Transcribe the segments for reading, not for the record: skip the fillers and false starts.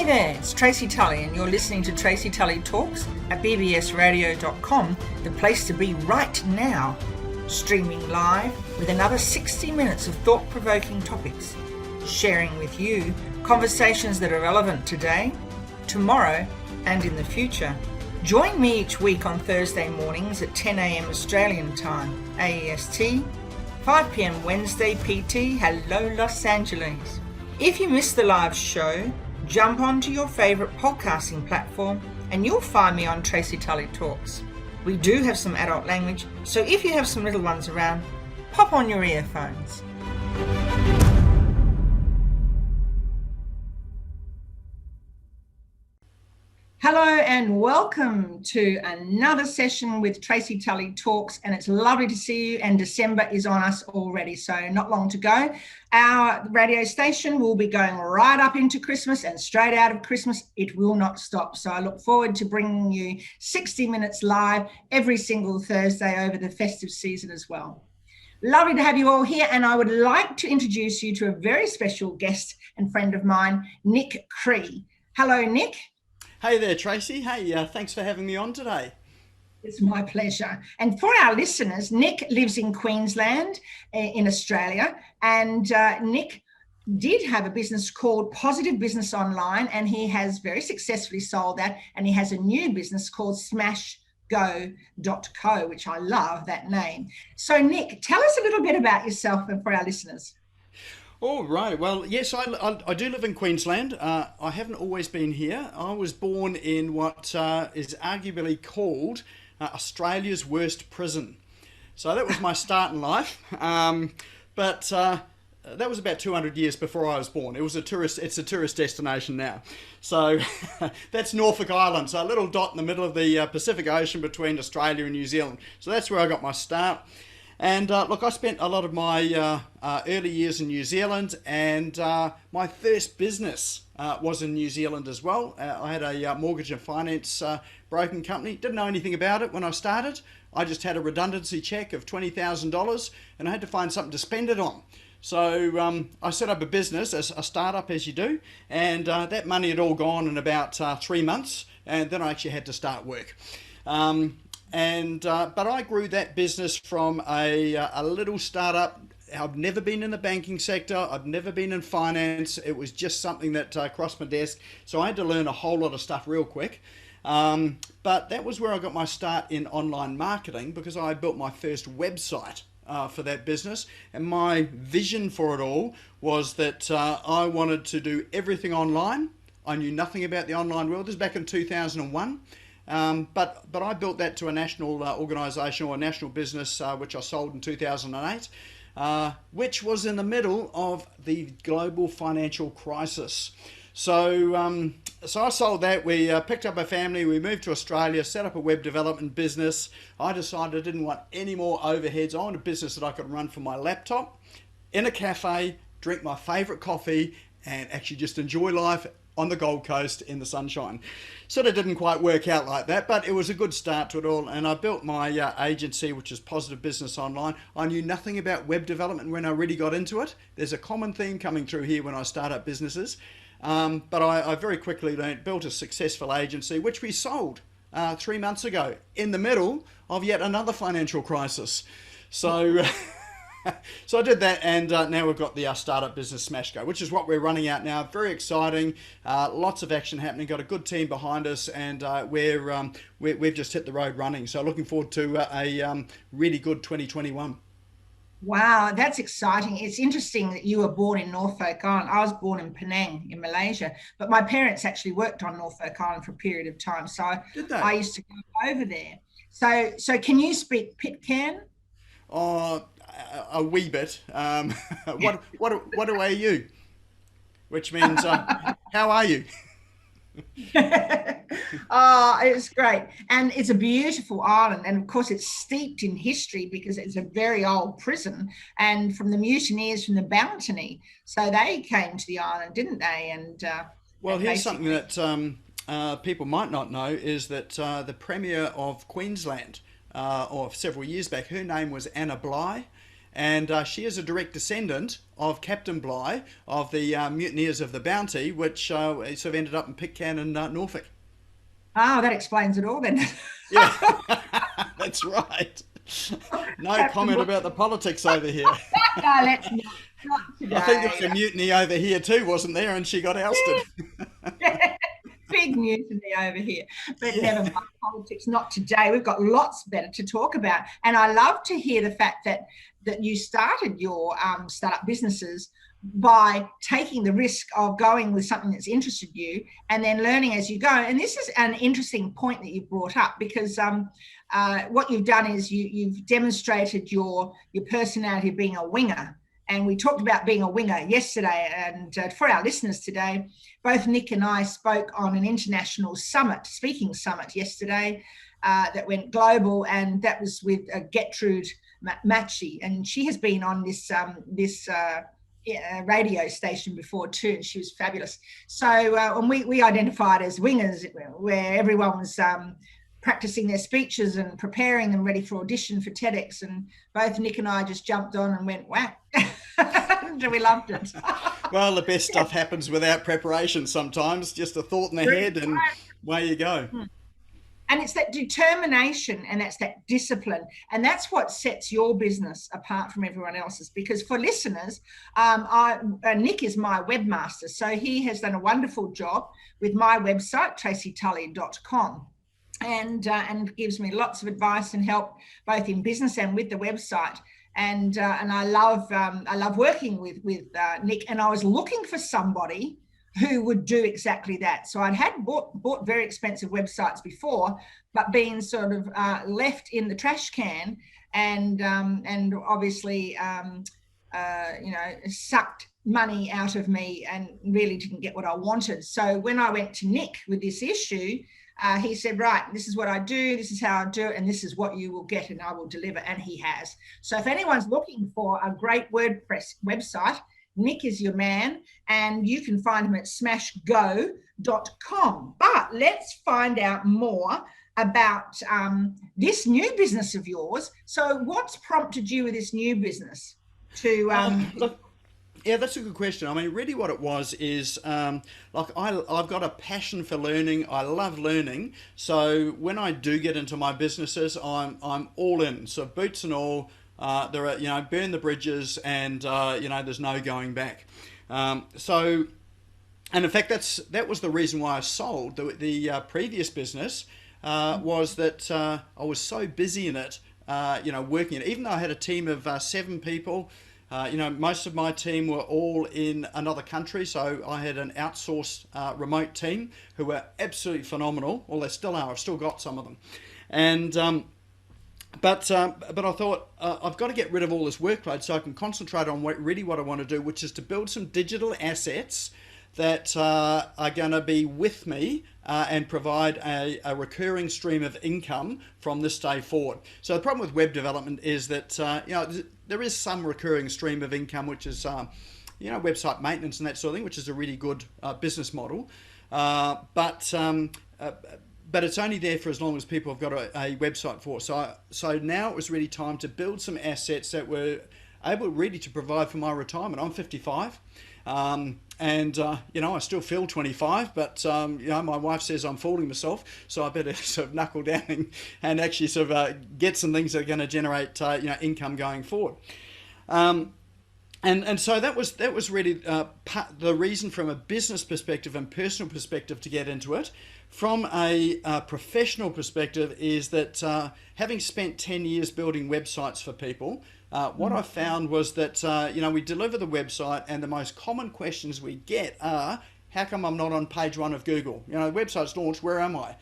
Hey there, it's Tracy Tully and you're listening to Tracy Tully Talks at bbsradio.com, the place to be right now. Streaming live with another 60 minutes of thought-provoking topics, sharing with you conversations that are relevant today, tomorrow and in the future. Join me each week on Thursday mornings at 10 a.m. Australian time, AEST, 5 p.m. Wednesday PT, hello Los Angeles. If you miss the live show, jump onto your favourite podcasting platform and you'll find me on Tracy Tully Talks. We do have some adult language, so if you have some little ones around, pop on your earphones. Hello and welcome to another session with Tracy Tully Talks, and it's lovely to see you, and December is on us already, so not long to go. Our radio station will be going right up into Christmas and straight out of Christmas. It will not stop, so I look forward to bringing you 60 minutes live every single Thursday over the festive season as well. Lovely to have you all here, and I would like to introduce you to a very special guest and friend of mine, Nik Cree. Hello, Nik. Hey there, Tracy. Hey, thanks for having me on today. It's my pleasure. And for our listeners, Nik lives in Queensland in Australia, and Nik did have a business called Positive Business Online, and he has very successfully sold that, and he has a new business called smashgo.co, which I love that name. So Nik, tell us a little bit about yourself and for our listeners. All right. Well, yes, I do live in Queensland. I haven't always been here. I was born in what is arguably called Australia's worst prison. So that was my start in life. But that was about 200 years before I was born. It's a tourist destination now. So that's Norfolk Island. So a little dot in the middle of the Pacific Ocean between Australia and New Zealand. So that's where I got my start. And look, I spent a lot of my early years in New Zealand, and my first business was in New Zealand as well. I had a mortgage and finance broking company. Didn't know anything about it when I started. I just had a redundancy check of $20,000 and I had to find something to spend it on. So I set up a business, a startup as you do, and that money had all gone in about 3 months, and then I actually had to start work. But I grew that business from a little startup. I've never been in the banking sector. I've never been in finance. It was just something that crossed my desk. So I had to learn a whole lot of stuff real quick. But that was where I got my start in online marketing, because I built my first website for that business. And my vision for it all was that I wanted to do everything online. I knew nothing about the online world. This was back in 2001. But I built that to a national organisation, or a national business, which I sold in 2008, which was in the middle of the global financial crisis. So I sold that. We picked up a family, we moved to Australia, set up a web development business. I decided I didn't want any more overheads. I wanted a business that I could run from my laptop, in a cafe, drink my favourite coffee, and actually just enjoy life on the Gold Coast in the sunshine. Sort of didn't quite work out like that, but it was a good start to it all. And I built my agency, which is Positive Business Online. I knew nothing about web development when I really got into it. There's a common theme coming through here when I start up businesses. But I very quickly built a successful agency, which we sold 3 months ago, in the middle of yet another financial crisis. So so I did that, and now we've got the startup business SmashGo, which is what we're running out now. Very exciting, lots of action happening. Got a good team behind us, and we've just hit the road running. So looking forward to a really good 2021. Wow, that's exciting. It's interesting that you were born in Norfolk Island. I was born in Penang in Malaysia, but my parents actually worked on Norfolk Island for a period of time. So I used to go over there. So can you speak Pitcairn? A wee bit. What are you? Which means, how are you? Oh, it's great. And it's a beautiful island. And of course, it's steeped in history because it's a very old prison. And from the mutineers from the Bounty. So they came to the island, didn't they? And well, here's something that people might not know is that the Premier of Queensland, or several years back, her name was Anna Bligh. and she is a direct descendant of Captain Bligh of the mutineers of the Bounty, which sort of ended up in Pitcairn in Norfolk. Oh, that explains it all then. Yeah, that's right. No comment about the politics over here. No, let's not today. I think there was a mutiny over here too, wasn't there? And she got ousted. Big mutiny over here. But never mind, politics, not today. We've got lots better to talk about. And I love to hear the fact that you started your startup businesses by taking the risk of going with something that's interested you and then learning as you go. And this is an interesting point that you've brought up, because what you've done is you've demonstrated your personality of being a winger. And we talked about being a winger yesterday. And for our listeners today, both Nik and I spoke on an international speaking summit yesterday that went global. And that was with Gertrude Machi. And she has been on this radio station before too, and she was fabulous. So and we identified as wingers, where everyone was practicing their speeches and preparing them ready for audition for TEDx, and both Nik and I just jumped on and went whack. And we loved it. Well, the best stuff happens without preparation sometimes, just a thought in the head and away you go. And it's that determination and that's that discipline. And that's what sets your business apart from everyone else's. Because for listeners, Nik is my webmaster. So he has done a wonderful job with my website, tracytully.com. And gives me lots of advice and help both in business and with the website. And I love working with Nik. And I was looking for somebody who would do exactly that. So I'd had bought very expensive websites before, but being sort of left in the trash can and obviously sucked money out of me and really didn't get what I wanted. So when I went to Nik with this issue, he said, right, this is what I do, this is how I do it, and this is what you will get, and I will deliver. And he has. So if anyone's looking for a great WordPress website, Nik is your man, and you can find him at smashgo.com. But let's find out more about this new business of yours. So what's prompted you with this new business to... Look, yeah, that's a good question. I mean, really what it was is, I've got a passion for learning. I love learning. So when I do get into my businesses, I'm all in. So boots and all. There are, burn the bridges, and there's no going back. And in fact, that was the reason why I sold the previous business. Was that I was so busy in it, working it. Even though I had a team of 7 people, most of my team were all in another country. So I had an outsourced remote team who were absolutely phenomenal. Well, they still are. I've still got some of them, and. But I thought I've got to get rid of all this workload so I can concentrate on what I want to do, which is to build some digital assets that are going to be with me and provide a recurring stream of income from this day forward. So the problem with web development is that there is some recurring stream of income, which is website maintenance and that sort of thing, which is a really good business model, but it's only there for as long as people have got a website for. So now it was really time to build some assets that were able really to provide for my retirement. I'm 55, and I still feel 25, but my wife says I'm fooling myself, so I better sort of knuckle down and actually sort of get some things that are going to generate income going forward. And so that was really the reason from a business perspective and personal perspective to get into it. From a professional perspective is that having spent 10 years building websites for people, what I found was that, we deliver the website and the most common questions we get are, how come I'm not on page 1 of Google? The website's launched, where am I?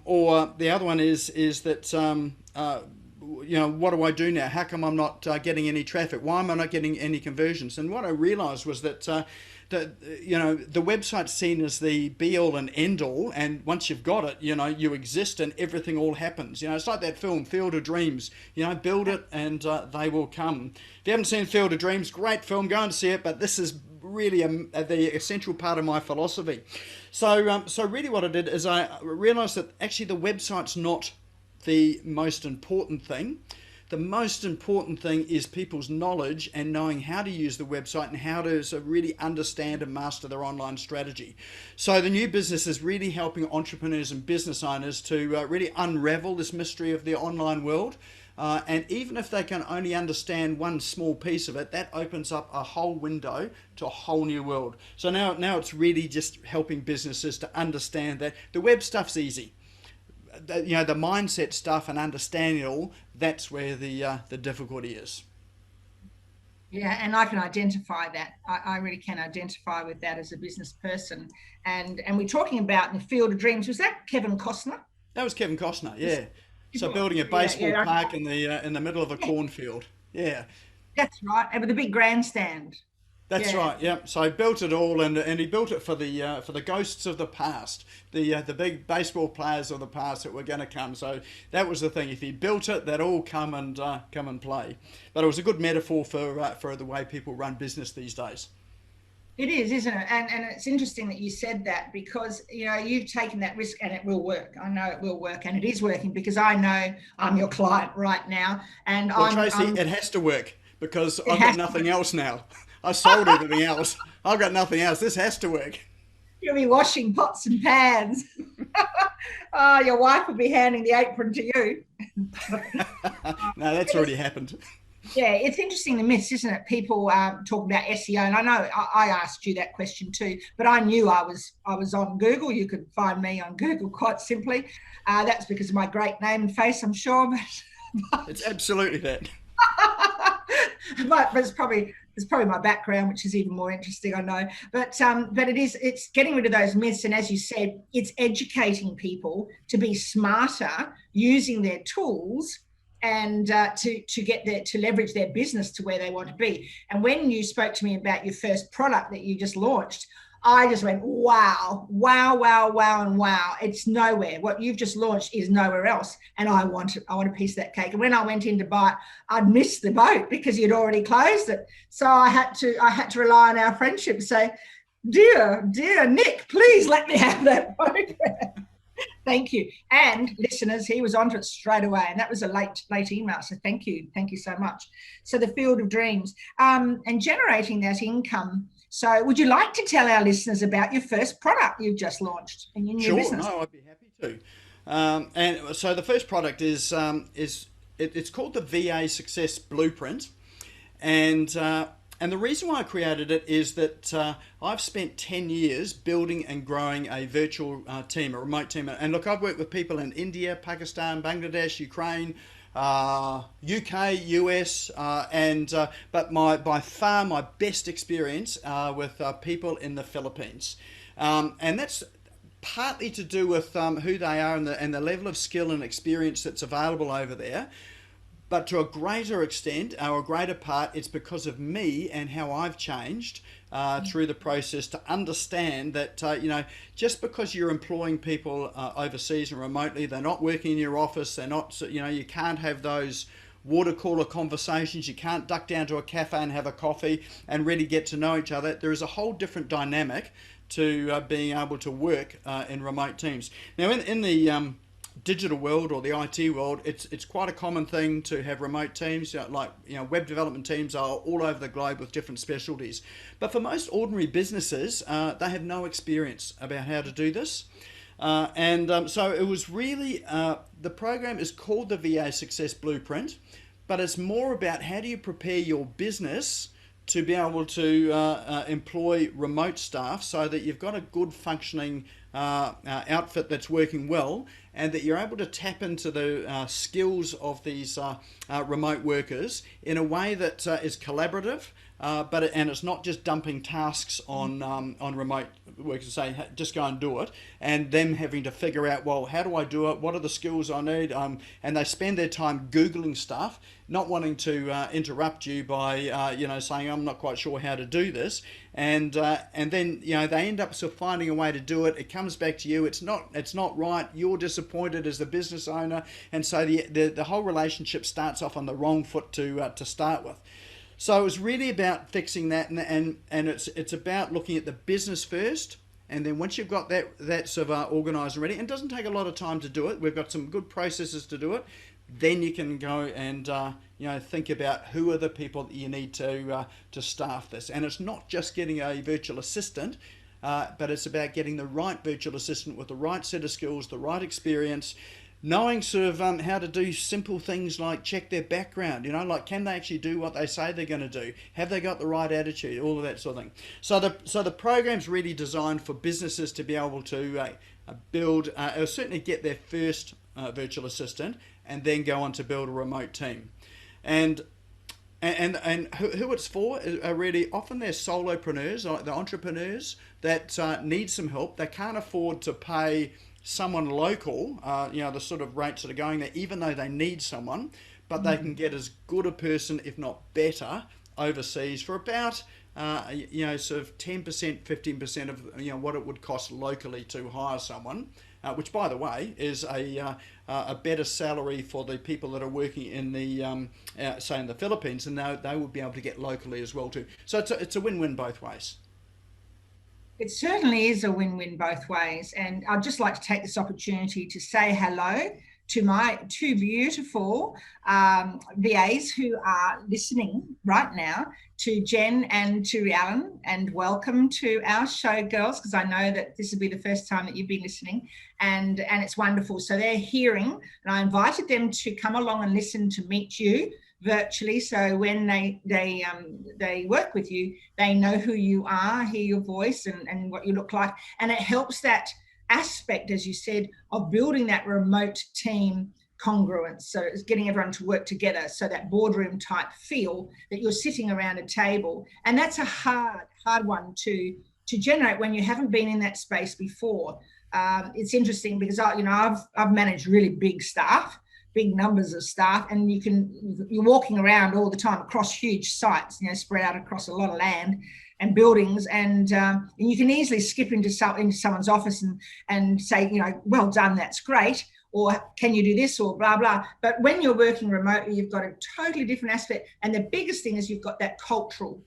Or the other one is that, what do I do now? How come I'm not getting any traffic? Why am I not getting any conversions? And what I realized was that, the website's seen as the be all and end all, and once you've got it, you exist and everything all happens. It's like that film Field of Dreams. Build it and they will come. If you haven't seen Field of Dreams, great film, go and see it. But this is really the essential part of my philosophy. So really what I did is I realized that actually the website's not the most important thing. the most important thing is people's knowledge and knowing how to use the website and how to really understand and master their online strategy. So the new business is really helping entrepreneurs and business owners to really unravel this mystery of the online world. And even if they can only understand one small piece of it, that opens up a whole window to a whole new world. So now it's really just helping businesses to understand that the web stuff's easy. The mindset stuff and understanding it all, that's where the difficulty is. Yeah, and I can identify that. I really can identify with that as a business person. And we're talking about in the Field of Dreams. Was that Kevin Costner? That was Kevin Costner, yeah. So building a baseball park in the middle of a cornfield. Yeah. That's right. And with a big grandstand. That's right. Yeah. So he built it all, and he built it for the ghosts of the past, the big baseball players of the past that were going to come. So that was the thing. If he built it, they'd all come and play. But it was a good metaphor for the way people run business these days. It is, isn't it? And it's interesting that you said that, because you've taken that risk and it will work. I know it will work, and it is working, because I know I'm your client right now. And Tracy, it has to work, because I've got nothing else now. I sold everything else. I've got nothing else. This has to work. You'll be washing pots and pans. Oh, your wife will be handing the apron to you. No, that's already happened. Yeah, it's interesting, the myths, isn't it? People talk about SEO, and I know I asked you that question too, but I knew I was on Google. You could find me on Google quite simply. That's because of my great name and face, I'm sure. But it's absolutely that. but it's probably my background, which is even more interesting, I know. But it's getting rid of those myths, and as you said, it's educating people to be smarter using their tools, and to leverage their business to where they want to be. And when you spoke to me about your first product that you just launched, I just went, wow, and wow. It's nowhere. What you've just launched is nowhere else. And I want a piece of that cake. And when I went in to buy it, I'd missed the boat because you'd already closed it. So I had to rely on our friendship and say, dear Nick, please let me have that photograph. Thank you. And listeners, he was onto it straight away, and that was a late email. So thank you so much. So the Field of Dreams, and generating that income. So would you like to tell our listeners about your first product you've just launched in your new business? Sure, no, I'd be happy to. And so the first product is it's called the VA Success Blueprint, and the reason why I created it is that I've spent 10 years building and growing a virtual team, a remote team. And look, I've worked with people in India, Pakistan, Bangladesh, Ukraine, UK, US, but by far my best experience with people in the Philippines. And that's partly to do with who they are and the level of skill and experience that's available over there. But to a greater extent, or a greater part, it's because of me and how I've changed through the process to understand that, just because you're employing people overseas and remotely, they're not working in your office, they're not, you can't have those water cooler conversations, you can't duck down to a cafe and have a coffee and really get to know each other. There is a whole different dynamic to being able to work in remote teams. Now, in the digital world or the IT world, it's quite a common thing to have remote teams, web development teams are all over the globe with different specialties. But for most ordinary businesses, they have no experience about how to do this. So it was really, the program is called the VA Success Blueprint, but it's more about how do you prepare your business to be able to employ remote staff so that you've got a good functioning outfit that's working well, and that you're able to tap into the skills of these remote workers in a way that is collaborative, and it's not just dumping tasks on remote workers, say, hey, just go and do it, and them having to figure out, well, how do I do it? What are the skills I need? And they spend their time Googling stuff, not wanting to interrupt you by, saying, I'm not quite sure how to do this. And then, they end up sort of finding a way to do it. It comes back to you. It's not right. You're disappointed as the business owner. And so the whole relationship starts off on the wrong foot to start with. So it was really about fixing that, and it's about looking at the business first, and then once you've got that sort of organised and ready, and it doesn't take a lot of time to do it. We've got some good processes to do it, then you can go and think about who are the people that you need to staff this. And it's not just getting a virtual assistant, but it's about getting the right virtual assistant with the right set of skills, the right experience, knowing sort of how to do simple things like check their background, like can they actually do what they say they're going to do? Have they got the right attitude? All of that sort of thing. So the program's really designed for businesses to be able to build, or certainly get their first virtual assistant, and then go on to build a remote team. And who it's for are really often they're solopreneurs, like the entrepreneurs that need some help. They can't afford to pay someone local, the sort of rates that are going there, even though they need someone, but they can get as good a person, if not better, overseas for about, sort of 10%, 15% of, what it would cost locally to hire someone, which, by the way, is a better salary for the people that are working in the, say, in the Philippines, and they would be able to get locally as well too. So it's a win-win both ways. It certainly is a win-win both ways. And I'd just like to take this opportunity to say hello to my two beautiful VAs who are listening right now, to Jen and to Alan, and welcome to our show, girls, because I know that this will be the first time that you've been listening, and it's wonderful. So they're hearing, and I invited them to come along and listen to meet you virtually, so when they work with you, they know who you are, hear your voice and what you look like, and it helps that aspect, as you said, of building that remote team congruence. So it's getting everyone to work together, so that boardroom type feel that you're sitting around a table, and that's a hard one to generate when you haven't been in that space before. It's interesting because I've managed really big staff, big numbers of staff, and you're walking around all the time across huge sites, spread out across a lot of land and buildings, and you can easily skip into someone's office and say, well done, that's great, or can you do this, or blah blah. But when you're working remotely, you've got a totally different aspect, and the biggest thing is you've got that cultural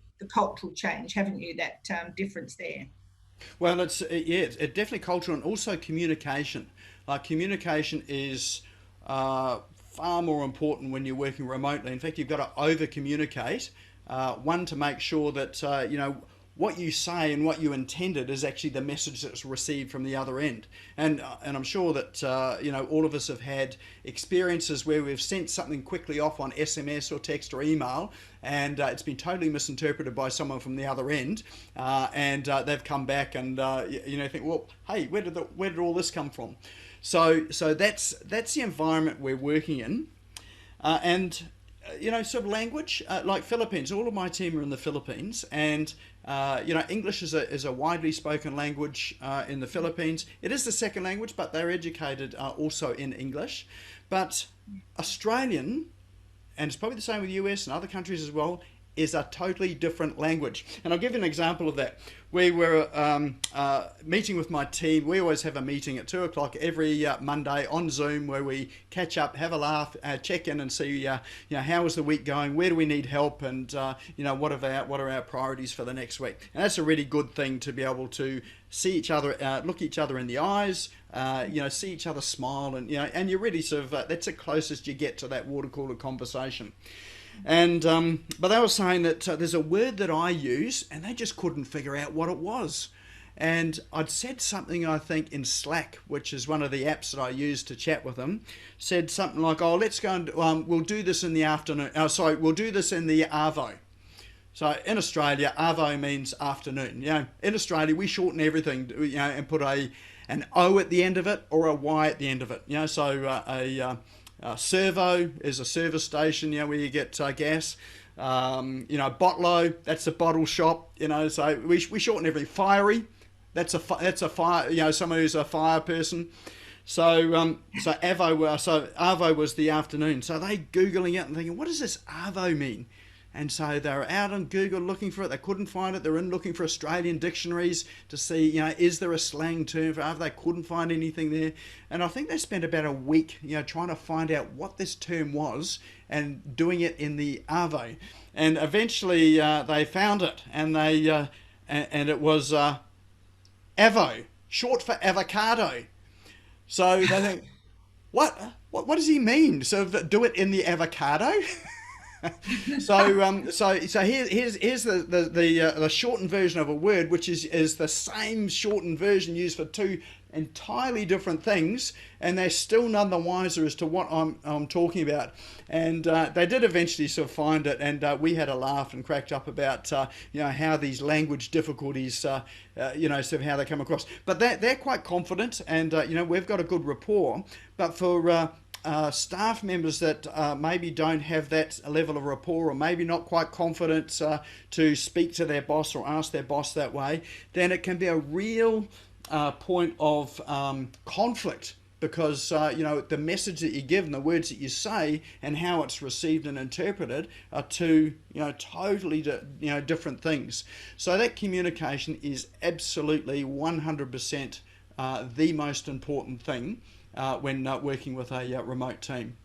change, haven't you? That difference there. Well, it's definitely cultural, and also communication. Communication is far more important when you're working remotely. In fact, you've got to over communicate, one, to make sure that what you say and what you intended is actually the message that's received from the other end. And I'm sure that all of us have had experiences where we've sent something quickly off on SMS or text or email, and it's been totally misinterpreted by someone from the other end, and they've come back and think, well, hey, where did all this come from? So that's the environment we're working in, and sort of language, like Philippines. All of my team are in the Philippines, and English is a widely spoken language in the Philippines. It is the second language, but they're educated also in English. But Australian, and it's probably the same with the US and other countries as well, is a totally different language. And I'll give you an example of that. We were meeting with my team. We always have a meeting at 2 o'clock every Monday on Zoom, where we catch up, have a laugh, check in and see how is the week going, where do we need help, and what are our priorities for the next week. And that's a really good thing, to be able to see each other, look each other in the eyes, see each other smile, and you're really sort of that's the closest you get to that water cooler conversation. And but they were saying that there's a word that I use, and they just couldn't figure out what it was. And I'd said something, I think, in Slack, which is one of the apps that I use to chat with them, said something like, oh, let's go and we'll do this in the afternoon. We'll do this in the Arvo. So in Australia, Arvo means afternoon. In Australia, we shorten everything, and put an O at the end of it, or a Y at the end of it. Servo is a service station, where you get gas. Botlo, that's a bottle shop. So we shorten everything. Fiery, that's a fire. Someone who's a fire person. So Arvo was the afternoon. So they googling it and thinking, what does this Arvo mean? And so they were out on Google looking for it. They couldn't find it. They were in looking for Australian dictionaries to see, is there a slang term for Arvo? They couldn't find anything there. And I think they spent about a week, trying to find out what this term was and doing it in the Arvo. And eventually they found it, and and it was Avo, short for avocado. So they think, what? what does he mean? So do it in the avocado? So here's the shortened version of a word, which is the same shortened version used for two entirely different things, and they're still none the wiser as to what I'm talking about. And they did eventually sort of find it, and we had a laugh and cracked up about how these language difficulties sort of how they come across. But they're quite confident, and we've got a good rapport. But for staff members that maybe don't have that level of rapport, or maybe not quite confident to speak to their boss or ask their boss that way, then it can be a real point of conflict, because the message that you give and the words that you say and how it's received and interpreted are two totally different things. So that communication is absolutely 100% the most important thing when working with a remote team.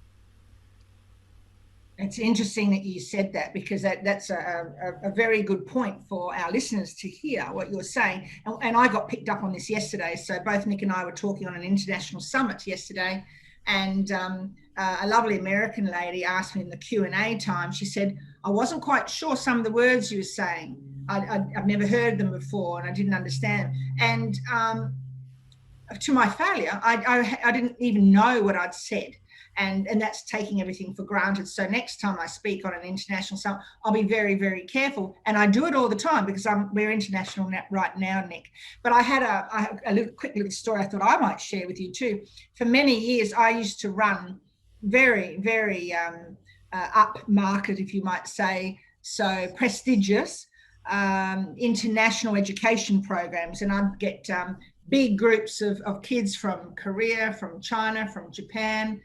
It's interesting that you said that, because that's a very good point for our listeners to hear what you're saying. And I got picked up on this yesterday. So both Nick and I were talking on an international summit yesterday, and a lovely American lady asked me in the Q&A time, she said, I wasn't quite sure some of the words you were saying. I've never heard them before and I didn't understand. And to my failure, I didn't even know what I'd said. And that's taking everything for granted. So next time I speak on an international summit, I'll be very, very careful. And I do it all the time, because we're international right now, Nick. But I had a quick little story I thought I might share with you too. For many years, I used to run very, very upmarket, if you might say, so prestigious international education programs. And I'd get big groups of kids from Korea, from China, from Japan,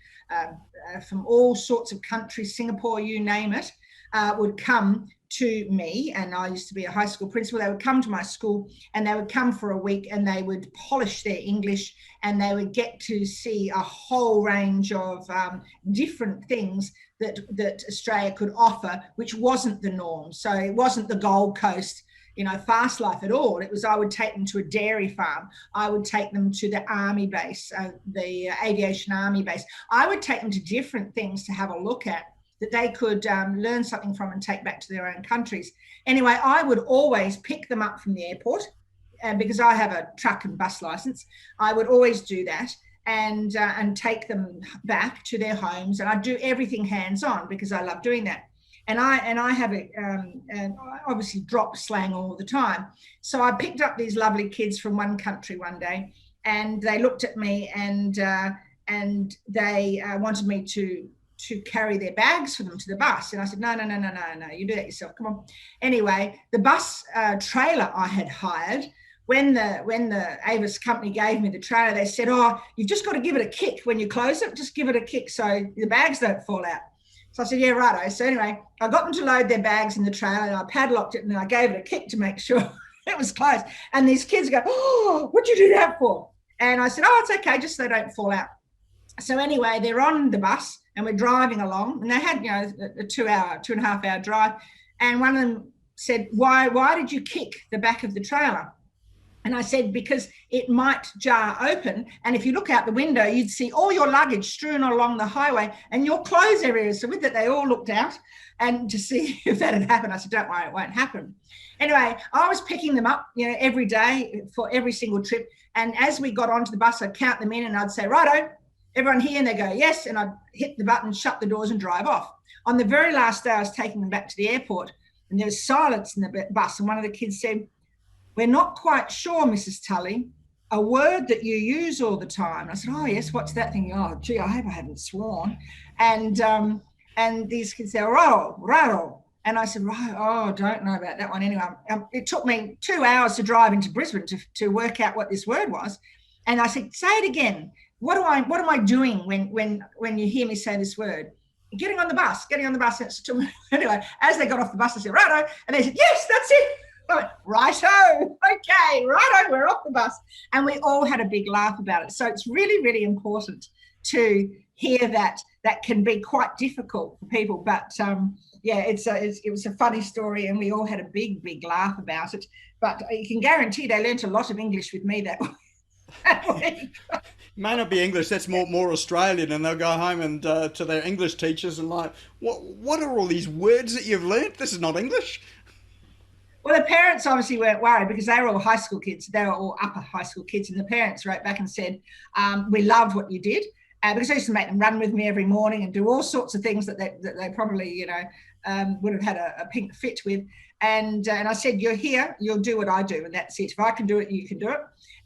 from all sorts of countries, Singapore, you name it, would come to me. And I used to be a high school principal. They would come to my school, and they would come for a week, and they would polish their English, and they would get to see a whole range of different things that Australia could offer, which wasn't the norm. So it wasn't the Gold Coast fast life at all. It was, I would take them to a dairy farm. I would take them to the army base, the aviation army base. I would take them to different things to have a look at, that they could learn something from and take back to their own countries. Anyway, I would always pick them up from the airport, because I have a truck and bus license. I would always do that and take them back to their homes. And I'd do everything hands-on, because I love doing that. And I have it, and I obviously drop slang all the time. So I picked up these lovely kids from one country one day, and they looked at me, and they wanted me to carry their bags for them to the bus. And I said, no, you do that yourself. Come on. Anyway, the bus trailer I had hired, when the Avis company gave me the trailer, they said, oh, you've just got to give it a kick when you close it. Just give it a kick so the bags don't fall out. So I said, yeah, righto. So anyway, I got them to load their bags in the trailer, and I padlocked it, and I gave it a kick to make sure it was closed. And these kids go, oh, what'd you do that for? And I said, oh, it's okay, just so they don't fall out. So anyway, they're on the bus, and we're driving along, and they had, a 2.5 hour drive. And one of them said, why did you kick the back of the trailer? And I said, because it might jar open, and if you look out the window, you'd see all your luggage strewn along the highway and your clothes everywhere. So with it, they all looked out and to see if that had happened. I said, don't worry, it won't happen. Anyway, I was picking them up, every day for every single trip. And as we got onto the bus, I'd count them in, and I'd say, righto, everyone here? And they go, yes. And I'd hit the button, shut the doors, and drive off. On the very last day, I was taking them back to the airport, and there was silence in the bus. And one of the kids said, we're not quite sure, Mrs. Tully, a word that you use all the time. I said, oh, yes, what's that thing? Oh, gee, I hope I haven't sworn. And these kids said, rattle. And I said, right, oh, don't know about that one. Anyway, it took me 2 hours to drive into Brisbane to work out what this word was. And I said, say it again. What am I doing when you hear me say this word? Getting on the bus. Anyway, as they got off the bus, I said, righto. And they said, yes, that's it. Righto, okay, righto, we're off the bus. And we all had a big laugh about it. So it's really, really important to hear that can be quite difficult for people. But it was a funny story, and we all had a big, big laugh about it. But you can guarantee they learnt a lot of English with me that way. May not be English. That's more Australian, and they'll go home and to their English teachers and like, what are all these words that you've learnt? This is not English. Well, the parents obviously weren't worried because they were all high school kids. They were all upper high school kids. And the parents wrote back and said, we loved what you did. Because I used to make them run with me every morning and do all sorts of things that they probably, would have had a pink fit with. And I said, you're here, you'll do what I do. And that's it. If I can do it, you can do it.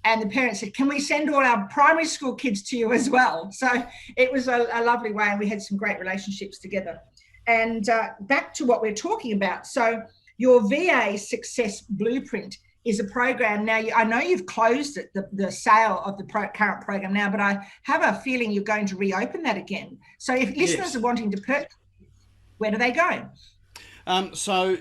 And the parents said, can we send all our primary school kids to you as well? So it was a lovely way. And we had some great relationships together. And back to what we're talking about. So your VA Success Blueprint is a program now. I know you've closed it, the sale of the current program now, but I have a feeling you're going to reopen that again. So if listeners Yes. are wanting to purchase, where do they go? So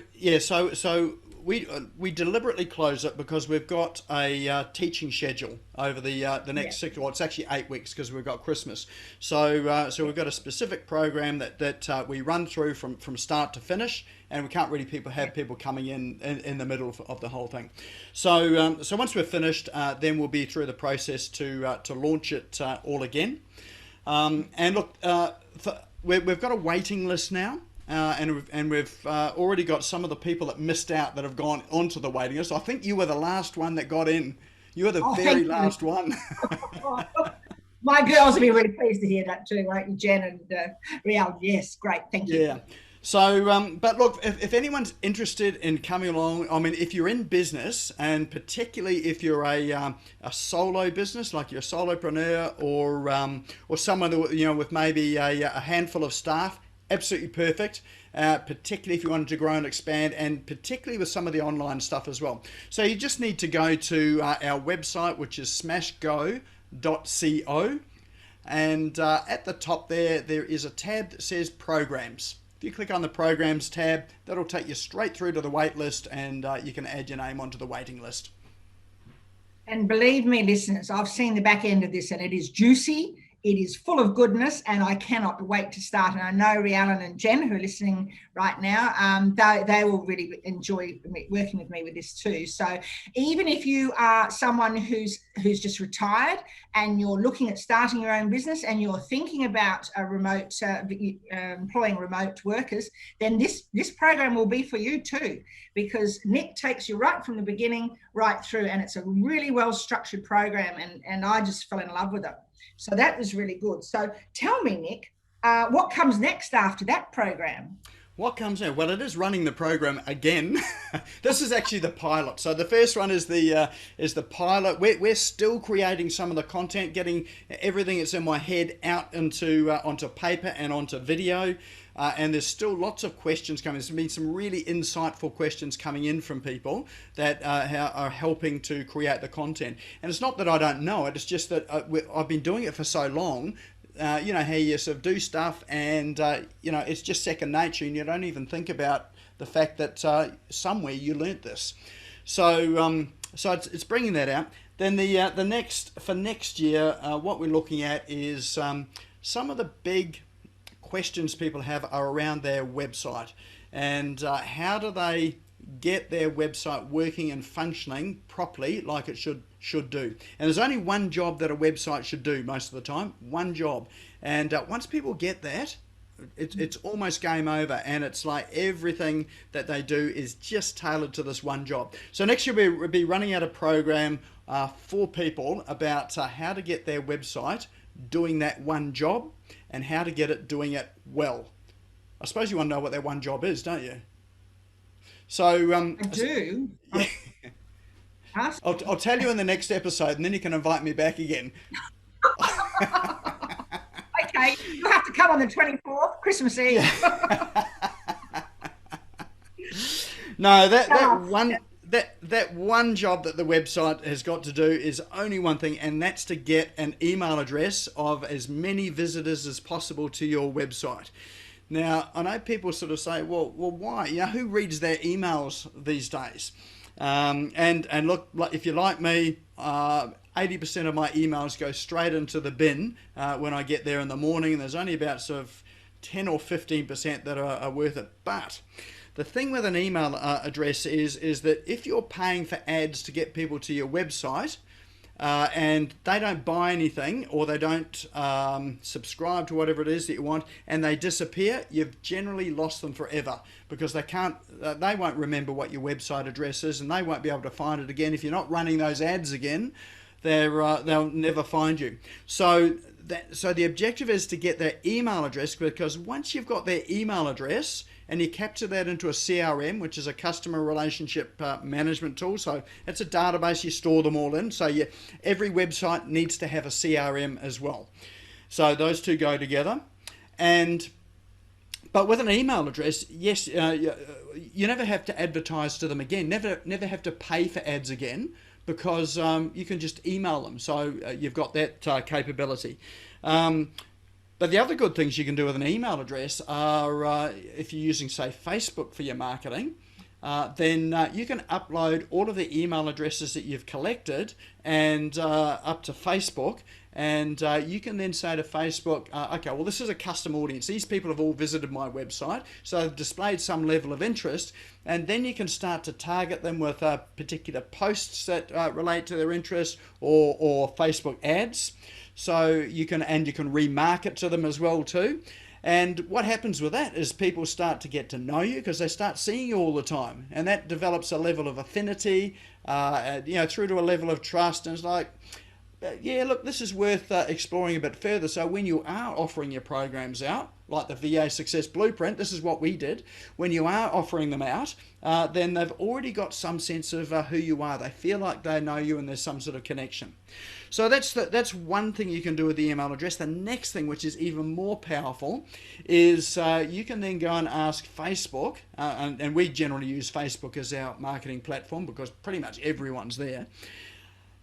we deliberately close it because we've got a teaching schedule over the next 6. Well, it's actually 8 weeks because we've got Christmas. So we've got a specific program that we run through from start to finish, and we can't really have people coming in the middle of the whole thing. So once we're finished, then we'll be through the process to launch it all again. And look, we've got a waiting list now. And we've already got some of the people that missed out that have gone onto the waiting list. I think you were the last one that got in. You were the very last one. My girls will be really pleased to hear that too, won't you, Jen and Rial? Yes, great, thank you. Yeah. So, but look, if anyone's interested in coming along, I mean, if you're in business, and particularly if you're a solo business, like you're a solopreneur or someone that, with maybe a handful of staff, absolutely perfect, particularly if you wanted to grow and expand, and particularly with some of the online stuff as well. So you just need to go to our website, which is smashgo.co, and at the top there is a tab that says programs. If you click on the programs tab, that'll take you straight through to the wait list, and you can add your name onto the waiting list. And believe me, listeners, I've seen the back end of this and it is juicy. It is full of goodness, and I cannot wait to start. And I know Rialan and Jen, who are listening right now, they will really enjoy working with me with this too. So even if you are someone who's just retired and you're looking at starting your own business and you're thinking about employing remote workers, then this program will be for you too, because Nik takes you right from the beginning right through, and it's a really well structured program, and I just fell in love with it. So that was really good. So tell me, Nik, what comes next after that program? What comes now? Well, it is running the program again. This is actually the pilot. So the first one is the pilot. We're still creating some of the content, getting everything that's in my head out onto paper and onto video. And there's still lots of questions coming. There's been some really insightful questions coming in from people that are helping to create the content. And it's not that I don't know it, it's just that I've been doing it for so long. How you sort of do stuff and, it's just second nature, and you don't even think about the fact that somewhere you learnt this. So it's bringing that out. Then for next year, what we're looking at is some of the big questions people have are around their website, and how do they get their website working and functioning properly like it should do. And there's only one job that a website should do most of the time, one job. And once people get that, it's almost game over, and it's like everything that they do is just tailored to this one job. So next year we'll be running out a program for people about how to get their website doing that one job and how to get it doing it well. I suppose you want to know what that one job is, don't you? So I do. Yeah. I'll tell you in the next episode, and then you can invite me back again. Okay, you'll have to come on the 24th, Christmas Eve. No, that one job that the website has got to do is only one thing, and that's to get an email address of as many visitors as possible to your website. Now, I know people sort of say, well, why? Who reads their emails these days? And look, if you're like me, 80% of my emails go straight into the bin when I get there in the morning, and there's only about sort of 10 or 15% that are worth it. But the thing with an email address is that if you're paying for ads to get people to your website, and they don't buy anything, or they don't subscribe to whatever it is that you want, and they disappear, you've generally lost them forever, because they won't remember what your website address is, and they won't be able to find it again. If you're not running those ads again, they'll never find you. So the objective is to get their email address, because once you've got their email address and you capture that into a CRM, which is a customer relationship management tool. So it's a database you store them all in. So every website needs to have a CRM as well. So those two go together. But with an email address, yes, you never have to advertise to them again. Never have to pay for ads again, because you can just email them. So you've got that capability. But the other good things you can do with an email address are, if you're using, say, Facebook for your marketing, then you can upload all of the email addresses that you've collected and up to Facebook. And you can then say to Facebook, okay, well, this is a custom audience. These people have all visited my website, so they've displayed some level of interest. And then you can start to target them with particular posts that relate to their interest, or Facebook ads. So you can remarket to them as well too. And what happens with that is people start to get to know you, because they start seeing you all the time, and that develops a level of affinity, through to a level of trust. And it's like, yeah, look, this is worth exploring a bit further. So when you are offering your programs out, like the VA Success Blueprint, this is what we did. When you are offering them out, then they've already got some sense of who you are. They feel like they know you, and there's some sort of connection. So that's one thing you can do with the email address. The next thing, which is even more powerful, is you can then go and ask Facebook, and we generally use Facebook as our marketing platform because pretty much everyone's there.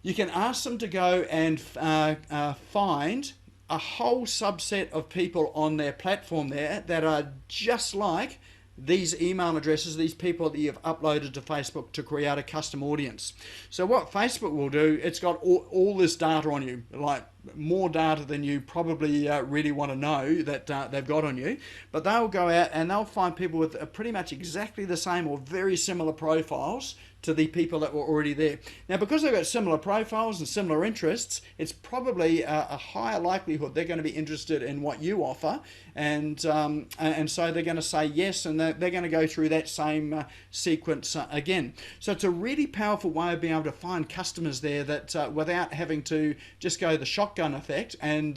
You can ask them to go and find a whole subset of people on their platform there that are just like these email addresses, these people that you've uploaded to Facebook, to create a custom audience. So what Facebook will do, it's got all this data on you, like more data than you probably really want to know that they've got on you. But they'll go out and they'll find people with pretty much exactly the same or very similar profiles to the people that were already there. Now, because they've got similar profiles and similar interests, it's probably a higher likelihood they're going to be interested in what you offer, and so they're going to say yes, and they're going to go through that same sequence again. So it's a really powerful way of being able to find customers there that without having to just go the shotgun effect and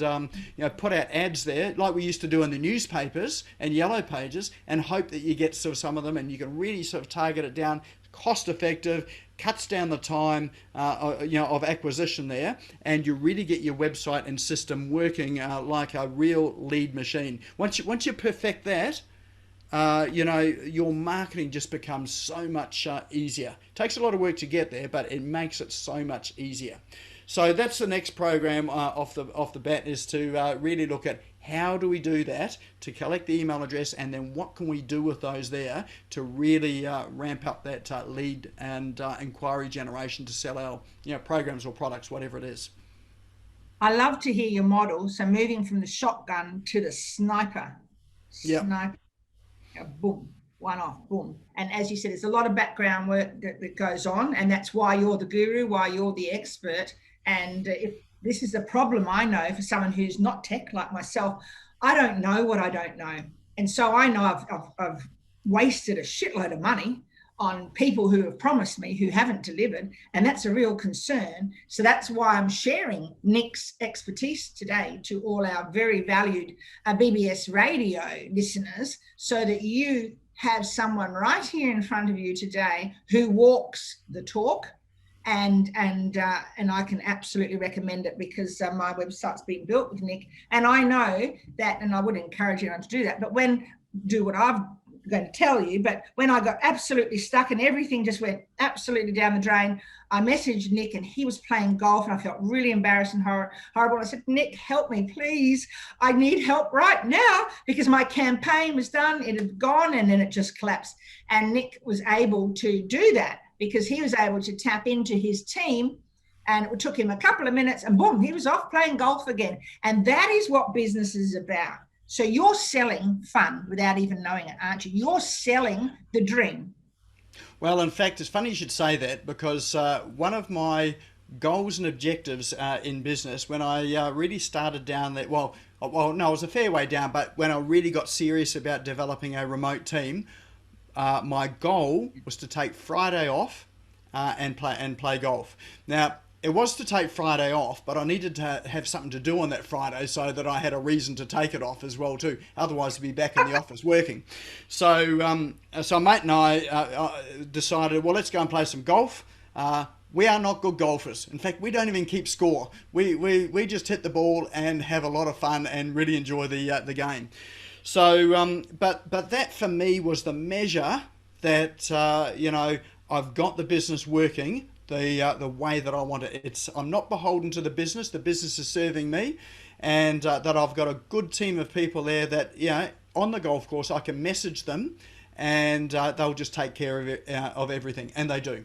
put out ads there like we used to do in the newspapers and yellow pages, and hope that you get sort of some of them, and you can really sort of target it down. Cost effective, cuts down the time of acquisition there, and you really get your website and system working like a real lead machine. Once you perfect that, your marketing just becomes so much easier. Takes a lot of work to get there, but it makes it so much easier. So that's the next program off the bat, is to really look at how do we do that, to collect the email address, and then what can we do with those there to really ramp up that lead and inquiry generation to sell our programs or products, whatever it is. I love to hear your model. So moving from the shotgun to the sniper. Yep. Sniper. Boom. One off, boom. And as you said, there's a lot of background work that goes on, and that's why you're the guru, why you're the expert. And if this is a problem, I know, for someone who's not tech like myself, I don't know what I don't know. And so I know I've wasted a shitload of money on people who have promised me who haven't delivered, and that's a real concern. So that's why I'm sharing Nik's expertise today to all our very valued BBS radio listeners, so that you have someone right here in front of you today who walks the talk. And I can absolutely recommend it, because my website's been built with Nik, and I know that, and I would encourage anyone to do that, but do what I'm going to tell you, but when I got absolutely stuck and everything just went absolutely down the drain, I messaged Nik, and he was playing golf, and I felt really embarrassed and horrible. I said, Nik, help me, please. I need help right now, because my campaign was done, it had gone, and then it just collapsed. And Nik was able to do that, because he was able to tap into his team, and it took him a couple of minutes, and boom, he was off playing golf again. And that is what business is about. So you're selling fun without even knowing it, aren't you? You're selling the dream. Well, in fact, it's funny you should say that, because one of my goals and objectives in business, when I really started down that, no, it was a fair way down, but when I really got serious about developing a remote team, my goal was to take Friday off and play golf. Now, it was to take Friday off, but I needed to have something to do on that Friday so that I had a reason to take it off as well too. Otherwise, I'd be back in the office working. So mate and I decided, well, let's go and play some golf. We are not good golfers. In fact, we don't even keep score. We just hit the ball and have a lot of fun and really enjoy the game. So, but that for me was the measure that I've got the business working the way that I want it. I'm not beholden to the business. The business is serving me, and that I've got a good team of people there that on the golf course I can message them, and they'll just take care of it, of everything, and they do.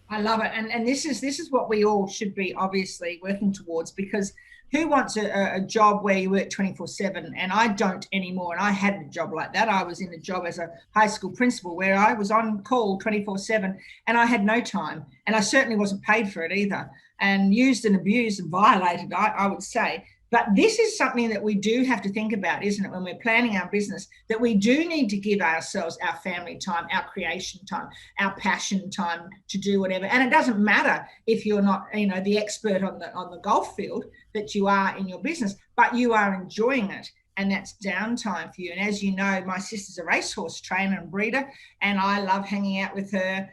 I love it, and this is what we all should be obviously working towards, because who wants a job where you work 24/7? And I don't anymore. And I had a job like that. I was in a job as a high school principal where I was on call 24/7, and I had no time, and I certainly wasn't paid for it either, and used and abused and violated, I would say. But this is something that we do have to think about, isn't it, when we're planning our business, that we do need to give ourselves our family time, our creation time, our passion time to do whatever. And it doesn't matter if you're not, the expert on the golf field that you are in your business, but you are enjoying it. And that's downtime for you. And as you know, my sister's a racehorse trainer and breeder, and I love hanging out with her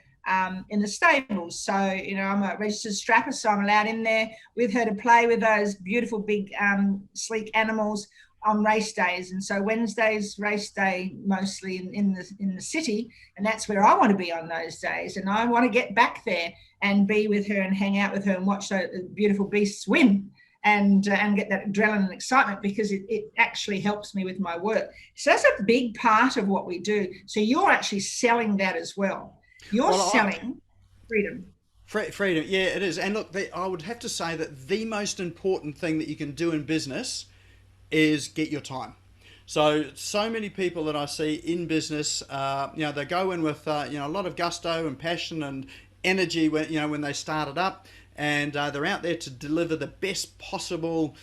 in the stables. So, I'm a registered strapper, so I'm allowed in there with her to play with those beautiful big sleek animals on race days. And so Wednesday's race day mostly in the city, and that's where I want to be on those days. And I want to get back there and be with her and hang out with her and watch the beautiful beasts win and get that adrenaline and excitement, because it actually helps me with my work. So that's a big part of what we do. So you're actually selling that as well. You're selling freedom. Freedom, yeah, it is. And look, I would have to say that the most important thing that you can do in business is get your time. So many people that I see in business, they go in with a lot of gusto and passion and energy when they start it up, and they're out there to deliver the best possible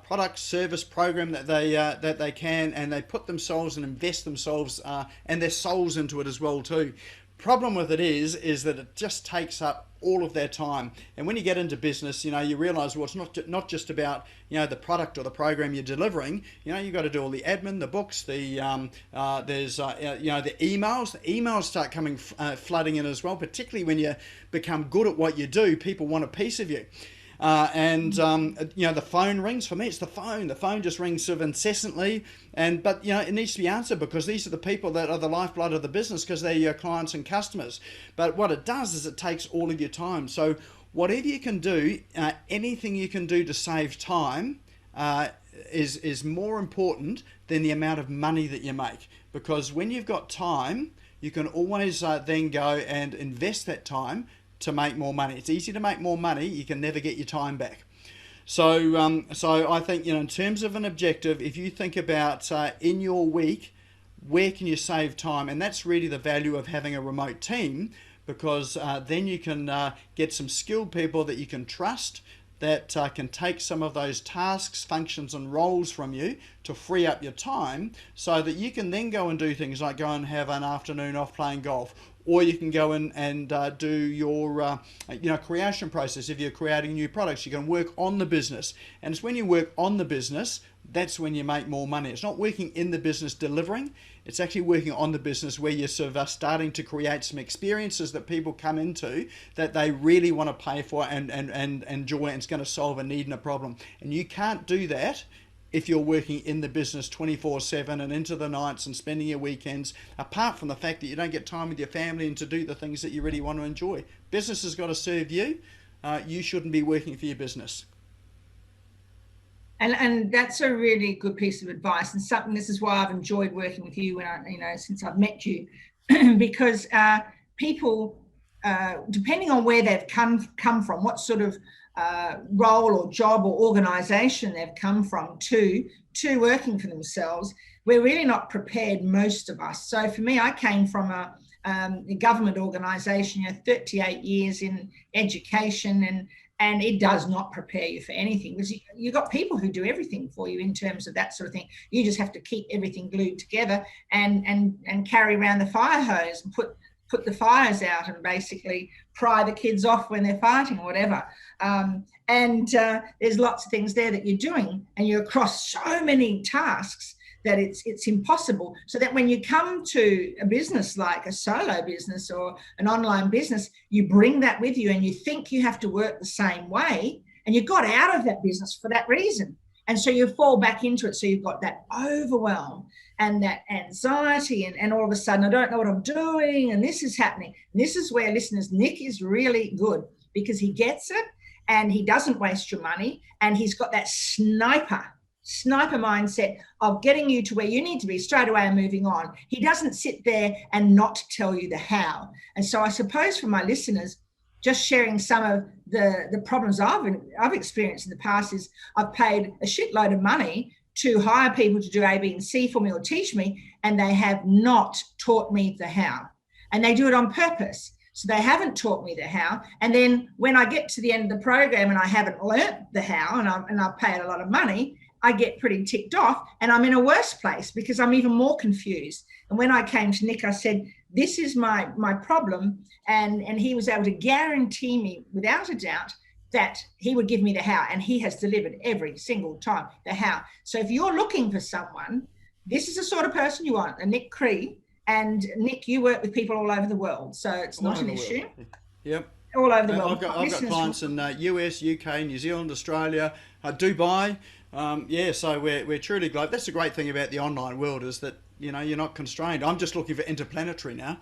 product, service, program that they can, and they put themselves and invest themselves and their souls into it as well too. Problem with it is that it just takes up all of their time. And when you get into business, you realize, well, it's not just about the product or the program you're delivering. You've got to do all the admin, the books, the emails. The emails start coming flooding in as well, particularly when you become good at what you do. People want a piece of you. The phone rings. For me, it's the phone. The phone just rings sort of incessantly, but it needs to be answered, because these are the people that are the lifeblood of the business, because they're your clients and customers. But what it does is it takes all of your time. So whatever you can do, anything you can do to save time is more important than the amount of money that you make, because when you've got time, you can always then go and invest that time to make more money. It's easy to make more money. You can never get your time back. So I think, in terms of an objective, if you think about in your week, where can you save time? And that's really the value of having a remote team, because then you can get some skilled people that you can trust, that can take some of those tasks, functions and roles from you to free up your time, so that you can then go and do things like go and have an afternoon off playing golf, or you can go in and do your creation process. If you're creating new products, you can work on the business, and it's when you work on the business, that's when you make more money. It's not working in the business delivering, it's actually working on the business, where you're sort of starting to create some experiences that people come into that they really want to pay for and enjoy, and it's going to solve a need and a problem. And you can't do that if you're working in the business 24/7 and into the nights and spending your weekends, apart from the fact that you don't get time with your family and to do the things that you really want to enjoy. Business has got to serve you. You shouldn't be working for your business. And that's a really good piece of advice, and something. This is why I've enjoyed working with you since I've met you, because people, depending on where they've come from, what sort of role or job or organisation they've come from to working for themselves, we're really not prepared, most of us. So for me, I came from a a government organisation, 38 years in education, and it does not prepare you for anything, because you've got people who do everything for you in terms of that sort of thing. You just have to keep everything glued together and carry around the fire hose and put the fires out and basically pry the kids off when they're fighting or whatever. There's lots of things there that you're doing, and you're across so many tasks that it's impossible. So that when you come to a business like a solo business or an online business, you bring that with you and you think you have to work the same way, and you got out of that business for that reason. And so you fall back into it. So you've got that overwhelm and that anxiety, and all of a sudden, I don't know what I'm doing, and this is happening. And this is where, listeners, Nik is really good, because he gets it and he doesn't waste your money, and he's got that sniper mindset of getting you to where you need to be straight away and moving on. He doesn't sit there and not tell you the how. And so I suppose for my listeners, just sharing some of the problems I've experienced in the past is I've paid a shitload of money to hire people to do A, B, and C for me or teach me, and they have not taught me the how. And they do it on purpose. So they haven't taught me the how. And then when I get to the end of the program and I haven't learnt the how, and I've paid a lot of money, I get pretty ticked off, and I'm in a worse place because I'm even more confused. And when I came to Nik, I said, this is my problem. And he was able to guarantee me without a doubt that he would give me the how. And he has delivered every single time the how. So if you're looking for someone, this is the sort of person you want, a Nik Cree. And Nik, you work with people all over the world, so it's not an issue. Yep. All over the world. I've got clients in US, UK, New Zealand, Australia, Dubai. So we're truly global. That's the great thing about the online world, is that you're not constrained. I'm just looking for interplanetary now.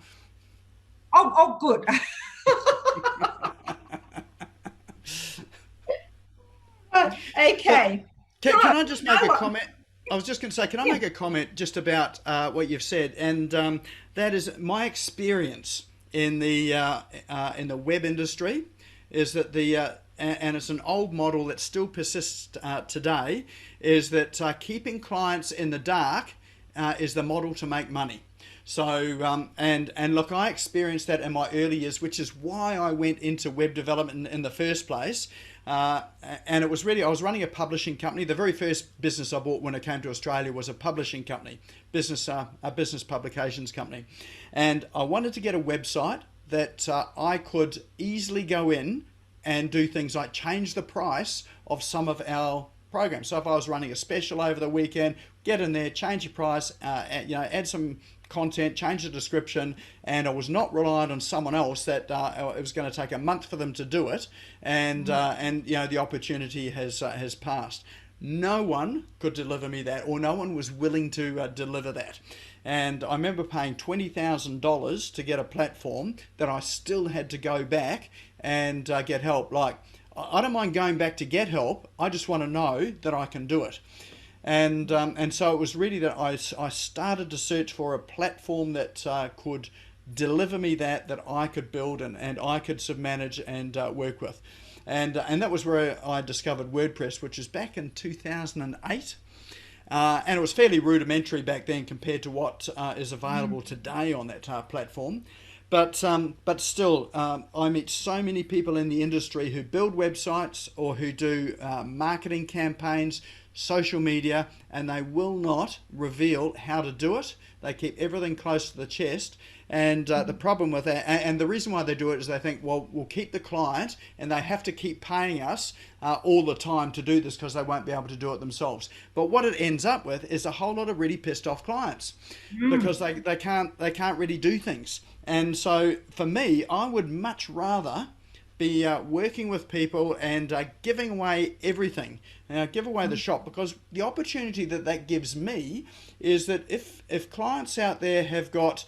Oh, good. Okay. Can I just make a comment? I was just going to say, can I make a comment just about what you've said? And that is my experience in the web industry is that and it's an old model that still persists today, is that keeping clients in the dark is the model to make money. So, and look, I experienced that in my early years, which is why I went into web development in the first place. And it was really, I was running a publishing company. The very first business I bought when I came to Australia was a publishing company, a business publications company. And I wanted to get a website that I could easily go in and do things like change the price of some of our programs. So if I was running a special over the weekend, get in there, change your price, add some content, change the description, and I was not reliant on someone else that it was going to take a month for them to do it, and the opportunity has passed. No one could deliver me that, or no one was willing to deliver that. And I remember paying $20,000 to get a platform that I still had to go back and get help. Like, I don't mind going back to get help. I just want to know that I can do it. And so it was really that I started to search for a platform that could deliver me that I could build and I could submanage and work with. And that was where I discovered WordPress, which is back in 2008. And it was fairly rudimentary back then compared to what is available today on that platform. But still, I meet so many people in the industry who build websites or who do marketing campaigns, social media, and they will not reveal how to do it. They keep everything close to the chest. And the problem with that, and the reason why they do it is they think, well, we'll keep the client, and they have to keep paying us all the time to do this because they won't be able to do it themselves. But what it ends up with is a whole lot of really pissed off clients because they can't really do things. And so for me, I would much rather be working with people and giving away everything. Give away the shop, because the opportunity that gives me is that if clients out there have got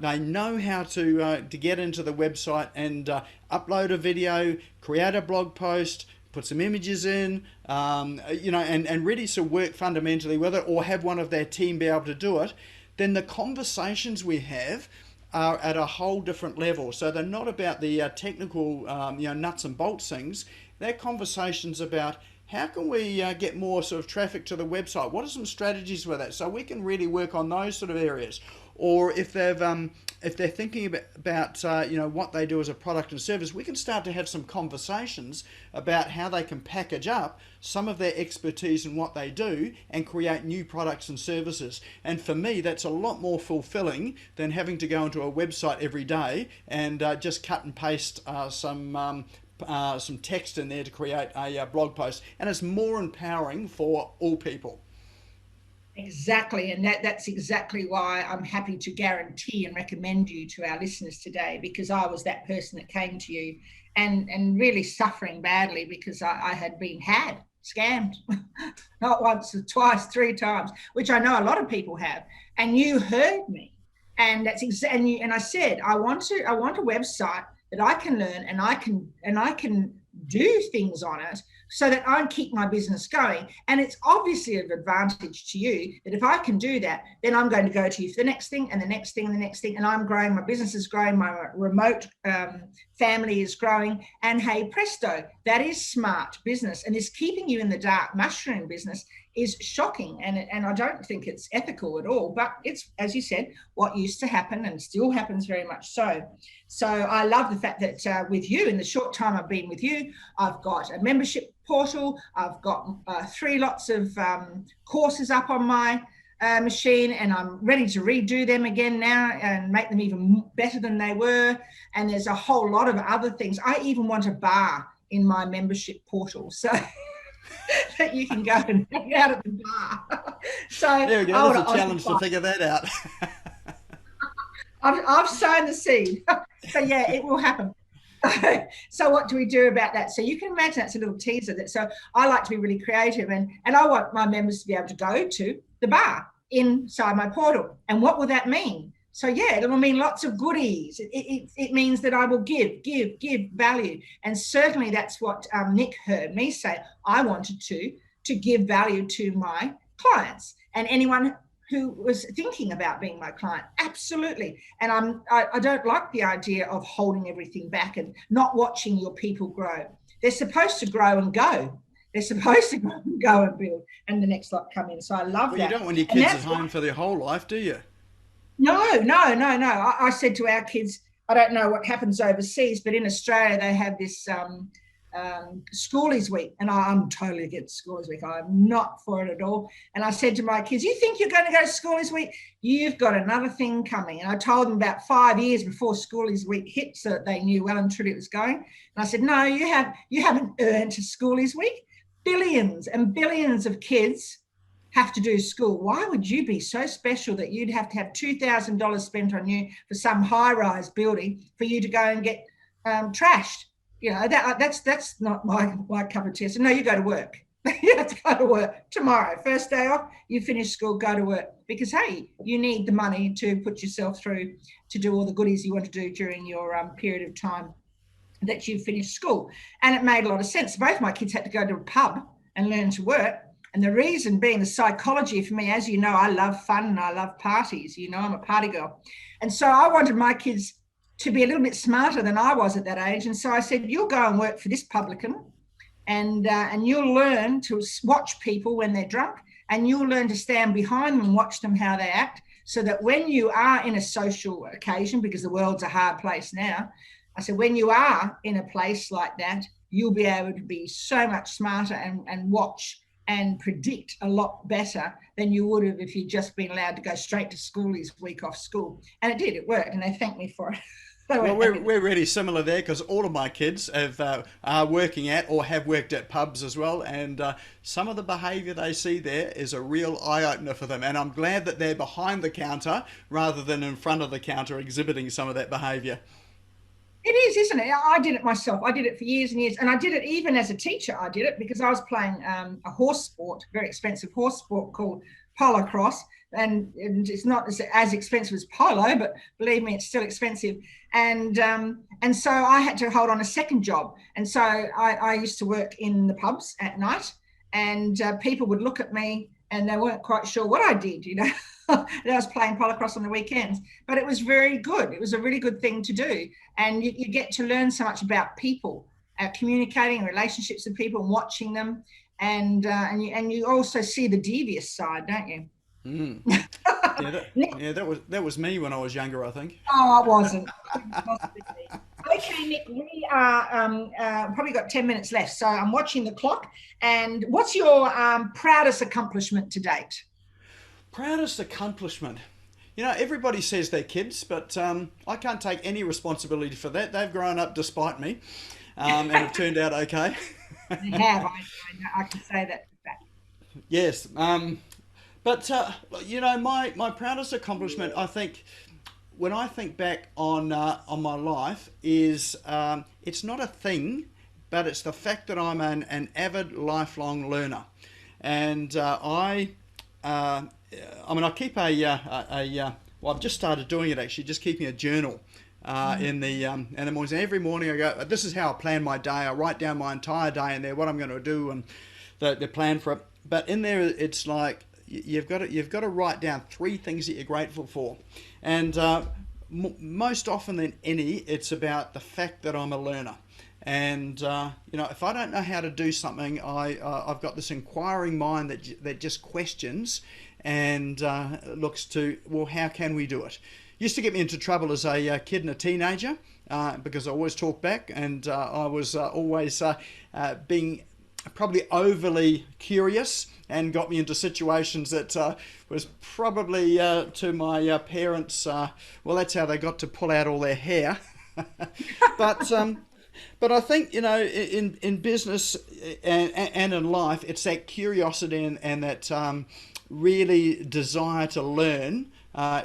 they know how to get into the website and upload a video, create a blog post, put some images in, and really sort of work fundamentally with it, or have one of their team be able to do it, then the conversations we have are at a whole different level. So they're not about the technical, nuts and bolts things. They're conversations about how can we get more sort of traffic to the website? What are some strategies for that? So we can really work on those sort of areas. or if they're thinking about what they do as a product and service, we can start to have some conversations about how they can package up some of their expertise in what they do and create new products and services. And for me, that's a lot more fulfilling than having to go into a website every day and just cut and paste some text in there to create a blog post. And it's more empowering for all people. Exactly, and that's exactly why I'm happy to guarantee and recommend you to our listeners today, because I was that person that came to you and really suffering badly because I had been scammed, not once, twice, three times, which I know a lot of people have. And you heard me, and that's exactly. And I said, I want a website that I can learn and I can do things on it so that I keep my business going. And it's obviously of advantage to you that if I can do that, then I'm going to go to you for the next thing and the next thing and the next thing. And I'm growing, my business is growing, my remote family is growing. And hey, presto, that is smart business. And is keeping you in the dark mushroom business is shocking. And I don't think it's ethical at all, but it's, as you said, what used to happen and still happens very much so. So I love the fact that with you, in the short time I've been with you, I've got a membership portal. I've got 3 lots of courses up on my machine, and I'm ready to redo them again now and make them even better than they were. And there's a whole lot of other things. I even want a bar in my membership portal, so that you can go and hang out at the bar. So there we go. There's a challenge to figure that out. I've sown the seed. So yeah, it will happen. So what do we do about that? So you can imagine that's a little teaser. So I like to be really creative, and I want my members to be able to go to the bar inside my portal. And what will that mean? So yeah, it will mean lots of goodies. It means that I will give value. And certainly that's what Nik heard me say. I wanted to give value to my clients and anyone who was thinking about being my client. Absolutely. And I don't like the idea of holding everything back and not watching your people grow. They're supposed to grow and go. They're supposed to go and build, and the next lot come in. So I love that. You don't want your kids at home for their whole life, do you? No. I said to our kids, I don't know what happens overseas, but in Australia they have this Schoolies Week, and I'm totally against Schoolies Week. I'm not for it at all. And I said to my kids, you think you're going to go to Schoolies Week? You've got another thing coming. And I told them about 5 years before Schoolies Week hit, so that they knew well and truly it was going. And I said, no, you haven't earned a Schoolies Week. Billions and billions of kids have to do school. Why would you be so special that you'd have to have $2,000 spent on you for some high-rise building for you to go and get trashed? You know, that's not my cup of tea. So no, you go to work. You have to go to work tomorrow. First day off, you finish school, go to work. Because, hey, you need the money to put yourself through to do all the goodies you want to do during your period of time that you finished school. And it made a lot of sense. Both my kids had to go to a pub and learn to work. And the reason being the psychology for me, as you know, I love fun and I love parties. You know, I'm a party girl. And so I wanted my kids to be a little bit smarter than I was at that age. And so I said, you'll go and work for this publican, and you'll learn to watch people when they're drunk, and you'll learn to stand behind them and watch them how they act, so that when you are in a social occasion, because the world's a hard place now, I said, when you are in a place like that, you'll be able to be so much smarter and watch and predict a lot better than you would have if you'd just been allowed to go straight to Schoolies Week off school. And it did, it worked, and they thanked me for it. Well, we're really similar there, because all of my kids are working at or have worked at pubs as well, and some of the behaviour they see there is a real eye-opener for them, and I'm glad that they're behind the counter rather than in front of the counter exhibiting some of that behaviour. It is, isn't it? I did it myself. I did it for years and years, and I did it even as a teacher. I did it because I was playing a horse sport, very expensive horse sport called polo cross, and it's not as expensive as polo, but believe me, it's still expensive. And so I had to hold on a second job, and so I used to work in the pubs at night, and people would look at me and they weren't quite sure what I did, you know. And I was playing polo cross on the weekends, but it was very good. It was a really good thing to do, and you get to learn so much about people, communicating relationships with people and watching them, and you also see the devious side, don't you? Nick, That was me when I was younger, I think. oh, I wasn't. Couldn't possibly be. Okay, Nick, we are probably got 10 minutes left, so I'm watching the clock. And what's your proudest accomplishment to date? Proudest accomplishment. You know, everybody says they're kids, but I can't take any responsibility for that. They've grown up despite me, and have turned out okay. I have. I can say that. Yes. But you know, my proudest accomplishment, I think, when I think back on my life, is it's not a thing, but it's the fact that I'm an avid lifelong learner, and I mean, I keep well, I've just started doing it actually, just keeping a journal in the mornings. And every morning I go, this is how I plan my day. I write down my entire day in there, what I'm going to do, and the plan for it. But in there, it's like you've got to write down 3 things that you're grateful for, and most often than any, it's about the fact that I'm a learner. And you know, if I don't know how to do something, I've got this inquiring mind that just questions and looks to, well, how can we do it? Used to get me into trouble as a kid and a teenager because I always talked back, and I was always being probably overly curious, and got me into situations that was probably to my parents, well, that's how they got to pull out all their hair. but but I think, you know, in business and in life, it's that curiosity and that really desire to learn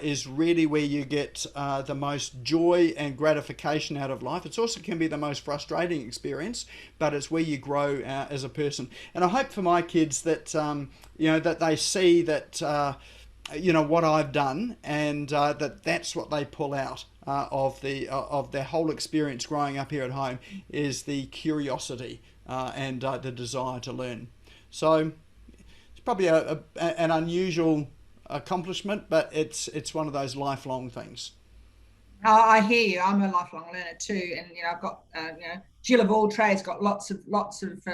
is really where you get the most joy and gratification out of life. It also can be the most frustrating experience, but it's where you grow as a person. And I hope for my kids that you know, that they see that you know what I've done, and that's what they pull out of their whole experience growing up here at home, is the curiosity and the desire to learn. So it's probably an unusual accomplishment, but it's one of those lifelong things. Oh, I hear you. I'm a lifelong learner too, and you know, I've got you know, Jill of all trades, got lots of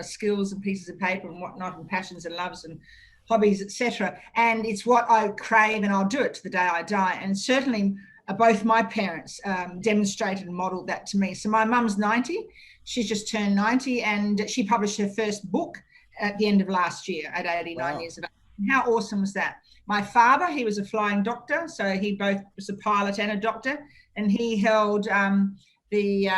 skills and pieces of paper and whatnot, and passions and loves and hobbies, etc. And it's what I crave, and I'll do it to the day I die. And certainly, both my parents demonstrated and modelled that to me. So my mum's 90; she's just turned 90, and she published her first book at the end of last year at 89 Wow. years of age. How awesome was that? My father, he was a flying doctor, so he both was a pilot and a doctor, and he held the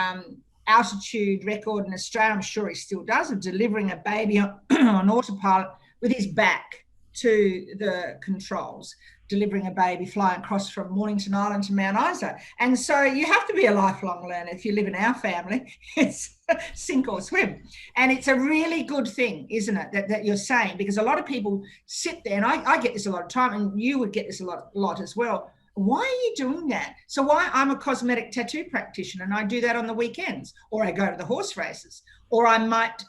altitude record in Australia, I'm sure he still does, of delivering a baby on autopilot with his back to the controls, delivering a baby flying across from Mornington Island to Mount Isa. And so you have to be a lifelong learner if you live in our family. It's sink or swim. And it's a really good thing, isn't it, that you're saying, because a lot of people sit there, and I get this a lot of time, and you would get this a lot as well. Why are you doing that? So why? I'm a cosmetic tattoo practitioner, and I do that on the weekends, or I go to the horse races, or I might,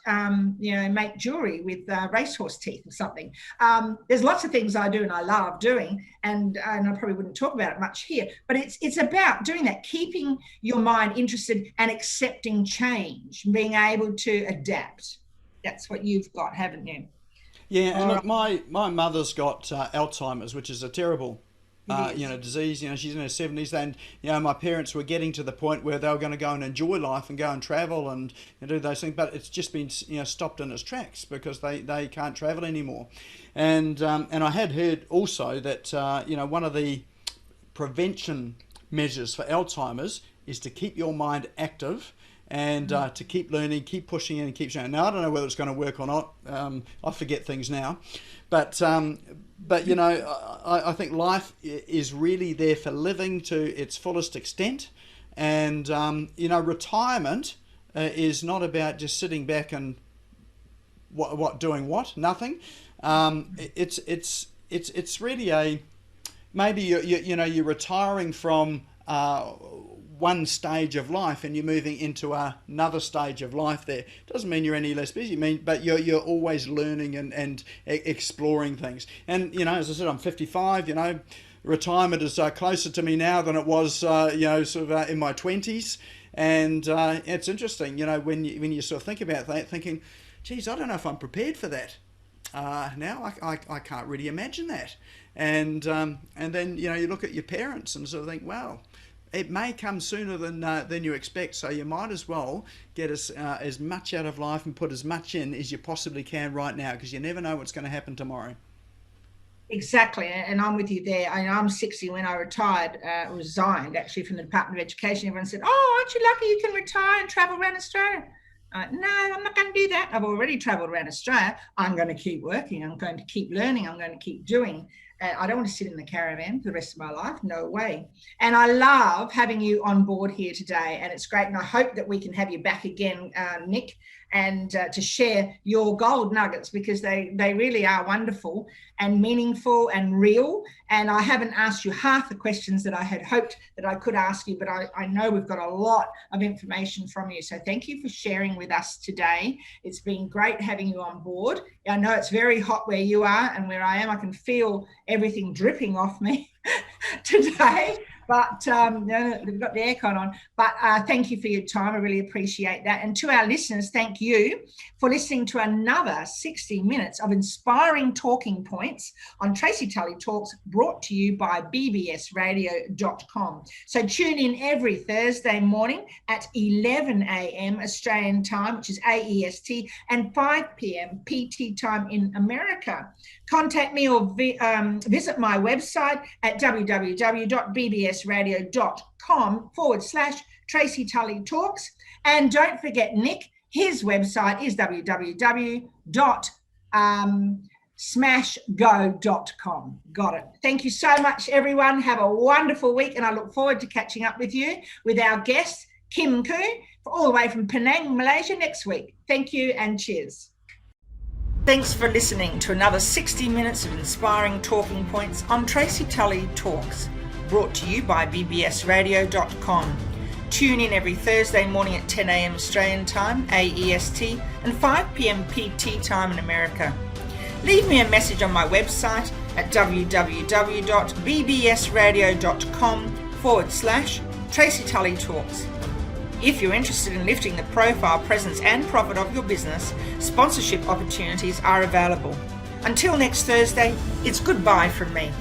you know, make jewelry with racehorse teeth or something. There's lots of things I do and I love doing, and I probably wouldn't talk about it much here, but it's about doing that, keeping your mind interested and accepting change, being able to adapt. That's what you've got, haven't you? Yeah, and All look, right. my mother's got Alzheimer's, which is a terrible It you is. know, disease. You know, she's in her 70s, and you know, my parents were getting to the point where they were going to go and enjoy life and go and travel and do those things, but it's just been, you know, stopped in its tracks because they can't travel anymore. And I had heard also that you know, one of the prevention measures for Alzheimer's is to keep your mind active and to keep learning, keep pushing in, and keep showing. Now, I don't know whether it's going to work or not. I forget things now, but you know, I think life is really there for living to its fullest extent, and you know, retirement is not about just sitting back and doing nothing. It's really a, maybe you know, you're retiring from one stage of life and you're moving into another stage of life there. Doesn't mean you're any less busy, but you're always learning and exploring things. And you know, as I said, I'm 55. You know, retirement is closer to me now than it was you know, sort of in my 20s. And it's interesting, you know, when you sort of think about that, thinking, geez, I don't know if I'm prepared for that. Now I can't really imagine that. and then you look at your parents and sort of think, wow, it may come sooner than you expect. So you might as well get as much out of life and put as much in as you possibly can right now, because you never know what's going to happen tomorrow. Exactly, and I'm with you there. I'm 60. When I resigned actually from the Department of Education, everyone said, "Oh, aren't you lucky you can retire and travel around Australia?" No, I'm not going to do that. I've already travelled around Australia. I'm going to keep working. I'm going to keep learning. I'm going to keep doing. I don't want to sit in the caravan for the rest of my life. No way. And I love having you on board here today. And it's great. And I hope that we can have you back again, Nik, and to share your gold nuggets, because they really are wonderful and meaningful and real. And I haven't asked you half the questions that I had hoped that I could ask you, but I know we've got a lot of information from you. So thank you for sharing with us today. It's been great having you on board. I know it's very hot where you are, and where I am, I can feel everything dripping off me today. But we've got the aircon on. But thank you for your time. I really appreciate that. And to our listeners, thank you for listening to another 60 minutes of inspiring talking points on Tracy Tully Talks, brought to you by bbsradio.com. So tune in every Thursday morning at 11 a.m. Australian time, which is AEST, and 5 p.m. PT time in America. Contact me or visit my website at www.bbsradio.com/Tracy Tully Talks. And don't forget Nik, his website is www.smashgo.com. Got it. Thank you so much, everyone. Have a wonderful week, and I look forward to catching up with you with our guest, Nik Cree, all the way from Penang, Malaysia, next week. Thank you and cheers. Thanks for listening to another 60 minutes of inspiring talking points on Tracy Tully Talks, brought to you by bbsradio.com. Tune in every Thursday morning at 10 a.m. Australian time, AEST, and 5 p.m. PT time in America. Leave me a message on my website at www.bbsradio.com/Tracy Tully Talks. If you're interested in lifting the profile, presence and profit of your business, sponsorship opportunities are available. Until next Thursday, it's goodbye from me.